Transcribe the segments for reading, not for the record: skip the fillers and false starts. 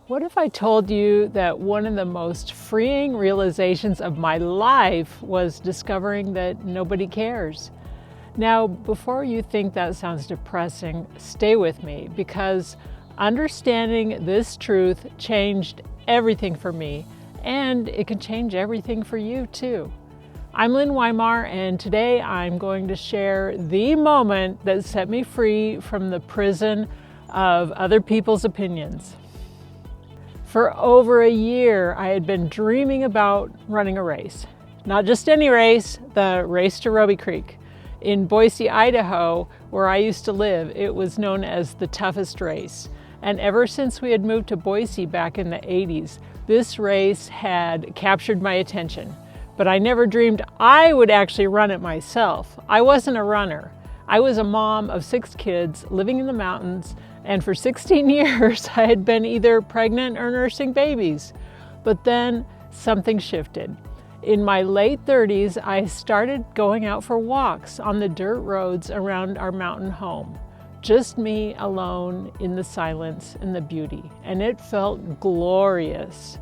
What if I told you that one of the most freeing realizations of my life was discovering that nobody cares? Now, before you think that sounds depressing, stay with me, because understanding this truth changed everything for me, and it can change everything for you too. I'm Lynn Weimar, and today I'm going to share the moment that set me free from the prison of other people's opinions. For over a year, I had been dreaming about running a race. Not just any race, the race to Roby Creek. In Boise, Idaho, where I used to live, it was known as the toughest race. And ever since we had moved to Boise back in the 80s, this race had captured my attention. But I never dreamed I would actually run it myself. I wasn't a runner. I was a mom of 6 kids living in the mountains, and for 16 years I had been either pregnant or nursing babies. But then something shifted. In my late 30s, I started going out for walks on the dirt roads around our mountain home. Just me alone in the silence and the beauty, and it felt glorious.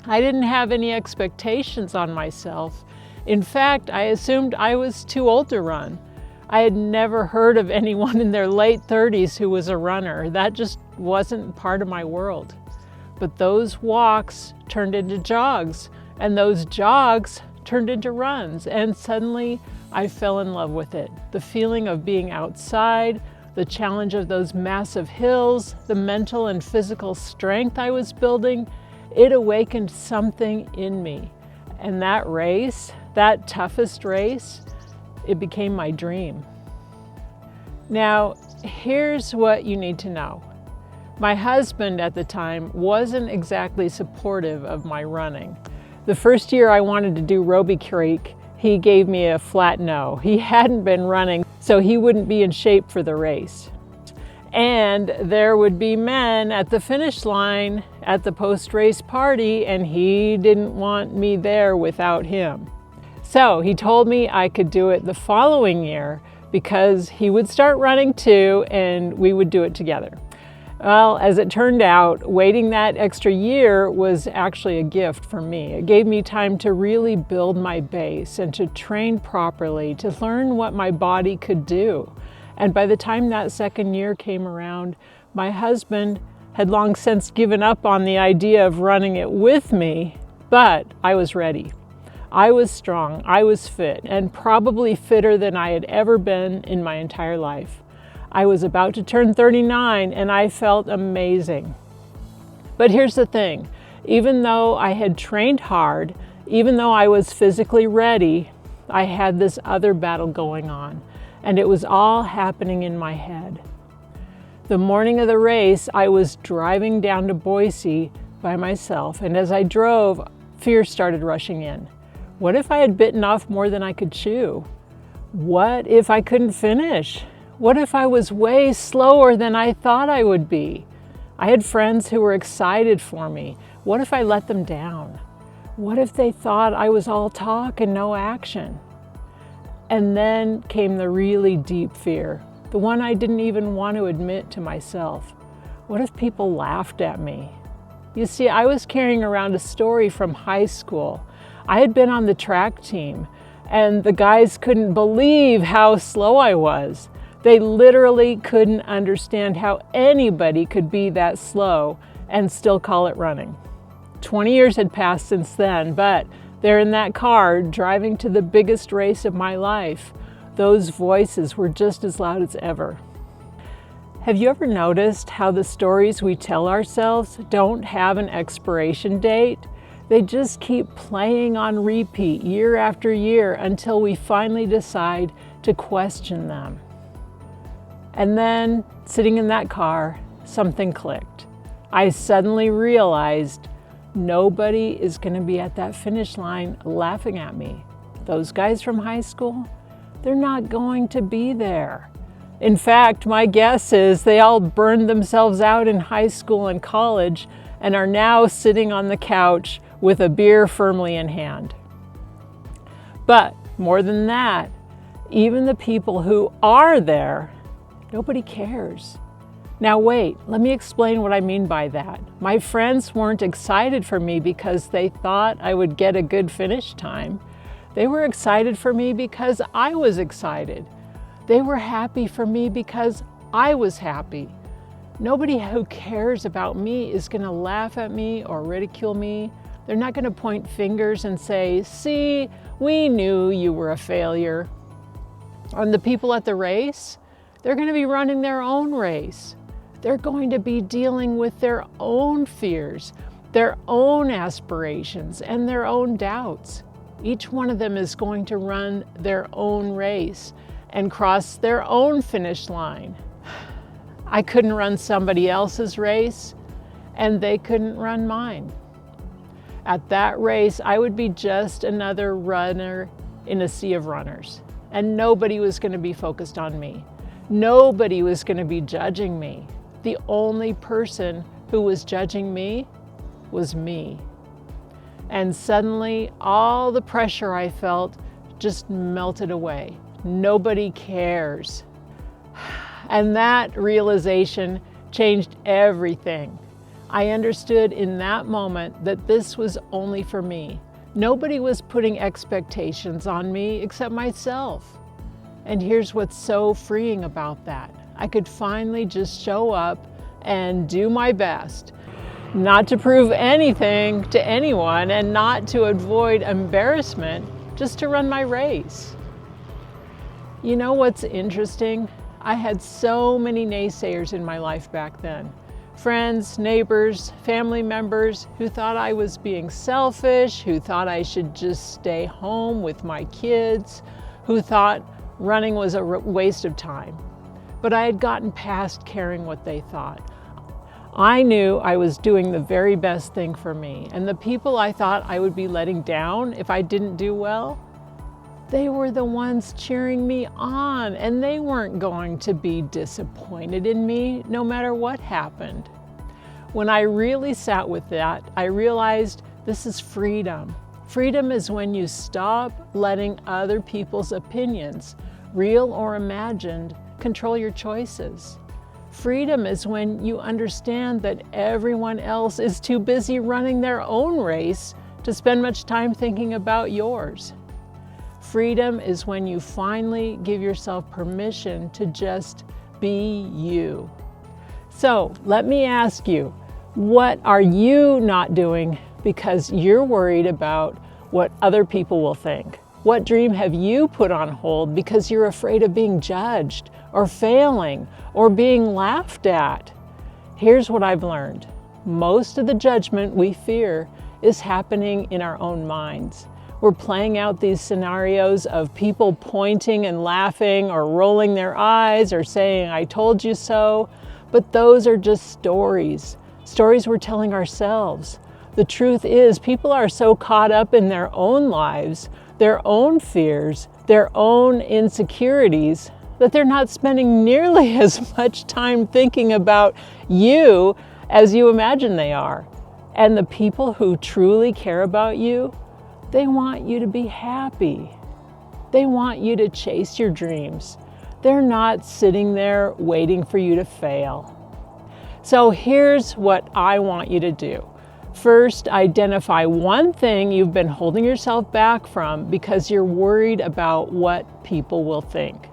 I didn't have any expectations on myself. In fact, I assumed I was too old to run. I had never heard of anyone in their late 30s who was a runner. That just wasn't part of my world. But those walks turned into jogs, and those jogs turned into runs, and suddenly I fell in love with it. The feeling of being outside, the challenge of those massive hills, the mental and physical strength I was building, it awakened something in me. And that race, that toughest race, it became my dream. Now, here's what you need to know. My husband at the time wasn't exactly supportive of my running. The first year I wanted to do Roby Creek, he gave me a flat no. He hadn't been running, so he wouldn't be in shape for the race. And there would be men at the finish line at the post-race party, and he didn't want me there without him. So he told me I could do it the following year because he would start running too, and we would do it together. Well, as it turned out, waiting that extra year was actually a gift for me. It gave me time to really build my base and to train properly, to learn what my body could do. And by the time that second year came around, my husband had long since given up on the idea of running it with me, but I was ready. I was strong, I was fit, and probably fitter than I had ever been in my entire life. I was about to turn 39 and I felt amazing. But here's the thing, even though I had trained hard, even though I was physically ready, I had this other battle going on, and it was all happening in my head. The morning of the race, I was driving down to Boise by myself, and as I drove, fear started rushing in. What if I had bitten off more than I could chew? What if I couldn't finish? What if I was way slower than I thought I would be? I had friends who were excited for me. What if I let them down? What if they thought I was all talk and no action? And then came the really deep fear, the one I didn't even want to admit to myself. What if people laughed at me? You see, I was carrying around a story from high school. I had been on the track team, and the guys couldn't believe how slow I was. They literally couldn't understand how anybody could be that slow and still call it running. 20 years had passed since then, but there in that car, driving to the biggest race of my life, those voices were just as loud as ever. Have you ever noticed how the stories we tell ourselves don't have an expiration date? They just keep playing on repeat year after year until we finally decide to question them. And then, sitting in that car, something clicked. I suddenly realized nobody is going to be at that finish line laughing at me. Those guys from high school, they're not going to be there. In fact, my guess is they all burned themselves out in high school and college and are now sitting on the couch with a beer firmly in hand. But more than that, even the people who are there, nobody cares. Now wait, let me explain what I mean by that. My friends weren't excited for me because they thought I would get a good finish time. They were excited for me because I was excited. They were happy for me because I was happy. Nobody who cares about me is going to laugh at me or ridicule me. They're not going to point fingers and say, "See, we knew you were a failure." And the people at the race, they're going to be running their own race. They're going to be dealing with their own fears, their own aspirations, and their own doubts. Each one of them is going to run their own race and cross their own finish line. I couldn't run somebody else's race, and they couldn't run mine. At that race, I would be just another runner in a sea of runners, and nobody was going to be focused on me. Nobody was going to be judging me. The only person who was judging me was me. And suddenly, all the pressure I felt just melted away. Nobody cares. And that realization changed everything. I understood in that moment that this was only for me. Nobody was putting expectations on me except myself. And here's what's so freeing about that. I could finally just show up and do my best. Not to prove anything to anyone and not to avoid embarrassment, just to run my race. You know what's interesting? I had so many naysayers in my life back then. Friends, neighbors, family members who thought I was being selfish, who thought I should just stay home with my kids, who thought running was a waste of time. But I had gotten past caring what they thought. I knew I was doing the very best thing for me, and the people I thought I would be letting down if I didn't do well, they were the ones cheering me on, and they weren't going to be disappointed in me no matter what happened. When I really sat with that, I realized this is freedom. Freedom is when you stop letting other people's opinions, real or imagined, control your choices. Freedom is when you understand that everyone else is too busy running their own race to spend much time thinking about yours. Freedom is when you finally give yourself permission to just be you. So let me ask you, what are you not doing because you're worried about what other people will think? What dream have you put on hold because you're afraid of being judged or failing or being laughed at? Here's what I've learned. Most of the judgment we fear is happening in our own minds. We're playing out these scenarios of people pointing and laughing or rolling their eyes or saying, "I told you so." But those are just stories we're telling ourselves. The truth is, people are so caught up in their own lives, their own fears, their own insecurities, that they're not spending nearly as much time thinking about you as you imagine they are. And the people who truly care about you, they want you to be happy. They want you to chase your dreams. They're not sitting there waiting for you to fail. So here's what I want you to do. First, identify one thing you've been holding yourself back from because you're worried about what people will think.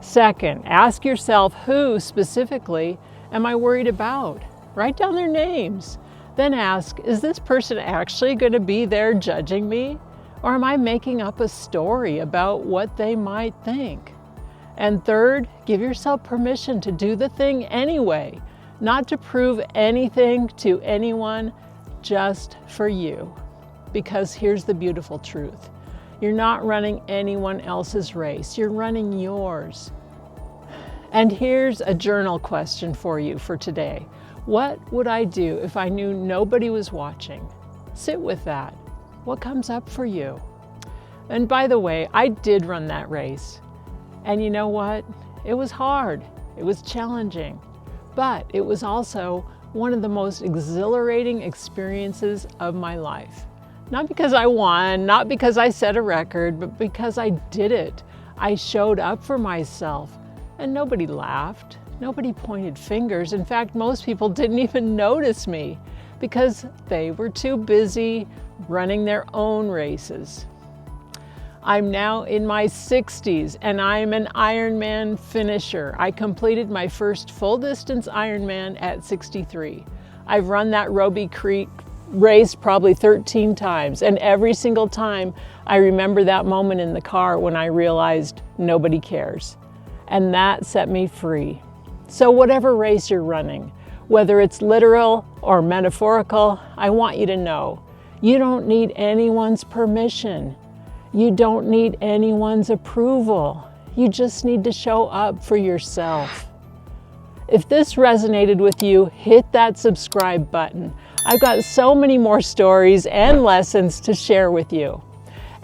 Second, ask yourself, who specifically am I worried about? Write down their names. Then ask, is this person actually going to be there judging me? Or am I making up a story about what they might think? And third, give yourself permission to do the thing anyway, not to prove anything to anyone, just for you. Because here's the beautiful truth. You're not running anyone else's race, you're running yours. And here's a journal question for you for today. What would I do if I knew nobody was watching? Sit with that. What comes up for you? And by the way, I did run that race. And you know what? It was hard. It was challenging. But it was also one of the most exhilarating experiences of my life. Not because I won, not because I set a record, but because I did it. I showed up for myself, and nobody laughed. Nobody pointed fingers. In fact, most people didn't even notice me because they were too busy running their own races. I'm now in my 60s and I'm an Ironman finisher. I completed my first full distance Ironman at 63. I've run that Roby Creek race probably 13 times, and every single time I remember that moment in the car when I realized nobody cares. And that set me free. So whatever race you're running, whether it's literal or metaphorical, I want you to know you don't need anyone's permission. You don't need anyone's approval. You just need to show up for yourself. If this resonated with you, hit that subscribe button. I've got so many more stories and lessons to share with you.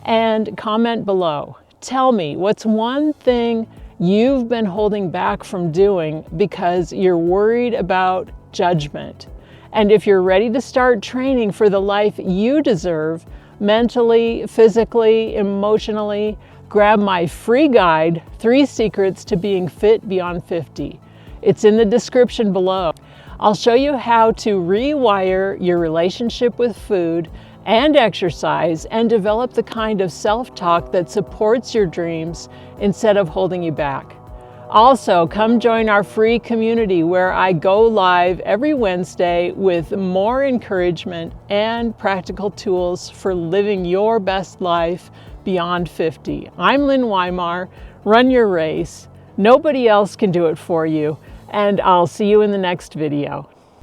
And comment below. Tell me, what's one thing you've been holding back from doing because you're worried about judgment? And if you're ready to start training for the life you deserve, mentally, physically, emotionally, grab my free guide, 3 Secrets to Being Fit Beyond 50. It's in the description below. I'll show you how to rewire your relationship with food and exercise and develop the kind of self-talk that supports your dreams instead of holding you back. Also, come join our free community where I go live every Wednesday with more encouragement and practical tools for living your best life beyond 50. I'm Lynn Weimar. Run your race. Nobody else can do it for you. And I'll see you in the next video.